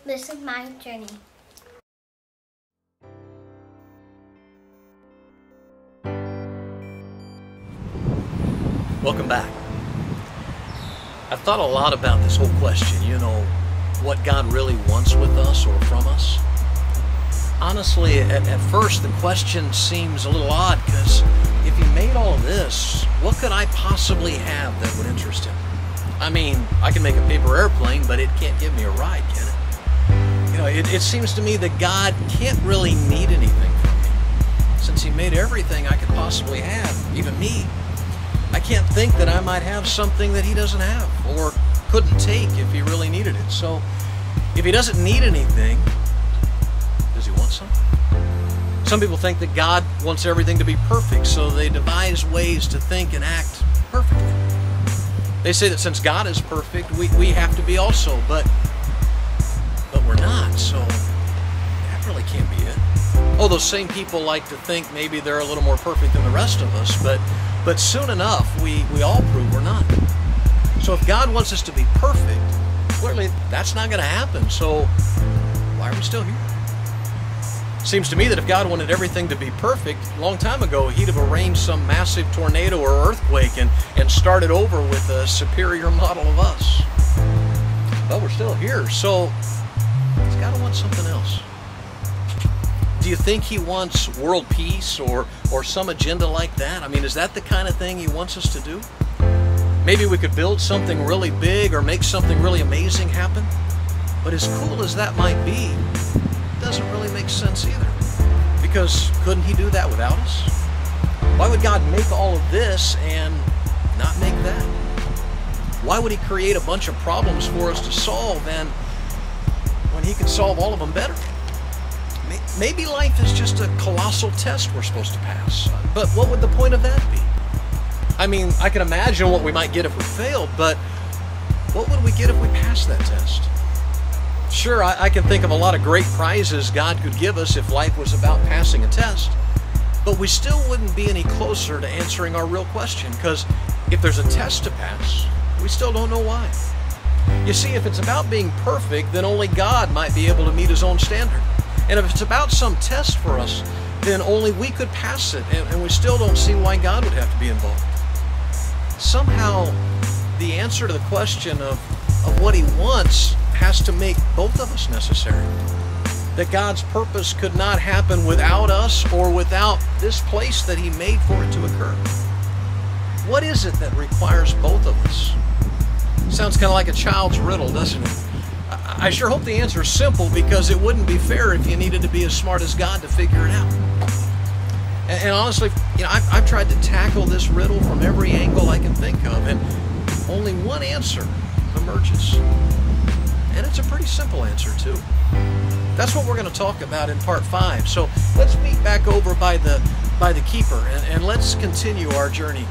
This is my journey. Welcome back. I've thought a lot about this whole question, what God really wants with us or from us. Honestly, at first the question seems a little odd because if He made all of this, what could I possibly have that would interest Him? I mean, I can make a paper airplane, but it can't give me a ride, can it? It seems to me that God can't really need anything from me since He made everything I could possibly have, even me. I can't think that I might have something that He doesn't have or couldn't take if He really needed it. So if He doesn't need anything, does He want something? Some people think that God wants everything to be perfect, so they devise ways to think and act perfectly. They say that since God is perfect, we have to be also, but we're not, so that really can't be it. Oh, those same people like to think maybe they're a little more perfect than the rest of us, but soon enough, we all prove we're not. So if God wants us to be perfect, clearly that's not going to happen. So why are we still here? Seems to me that if God wanted everything to be perfect, a long time ago, He'd have arranged some massive tornado or earthquake and started over with a superior model of us. But we're still here, so He's got to want something else. Do you think He wants world peace or some agenda like that? I mean, is that the kind of thing He wants us to do? Maybe we could build something really big or make something really amazing happen. But as cool as that might be, it doesn't really make sense either. Because couldn't He do that without us? Why would God make all of this and not make that? Why would He create a bunch of problems for us to solve and when He could solve all of them better? Maybe life is just a colossal test we're supposed to pass. But what would the point of that be? I mean, I can imagine what we might get if we failed, but what would we get if we passed that test? Sure, I can think of a lot of great prizes God could give us if life was about passing a test, but we still wouldn't be any closer to answering our real question, because if there's a test to pass, we still don't know why. You see, if it's about being perfect, then only God might be able to meet His own standard. And if it's about some test for us, then only we could pass it, and we still don't see why God would have to be involved. Somehow, the answer to the question of what He wants has to make both of us necessary. That God's purpose could not happen without us or without this place that He made for it to occur. What is it that requires both of us? Sounds kind of like a child's riddle, doesn't it? I sure hope the answer is simple, because it wouldn't be fair if you needed to be as smart as God to figure it out. And honestly, I've tried to tackle this riddle from every angle I can think of, and only one answer emerges. And it's a pretty simple answer, too. That's what we're going to talk about in part 5. So let's meet back over by the keeper, and let's continue our journey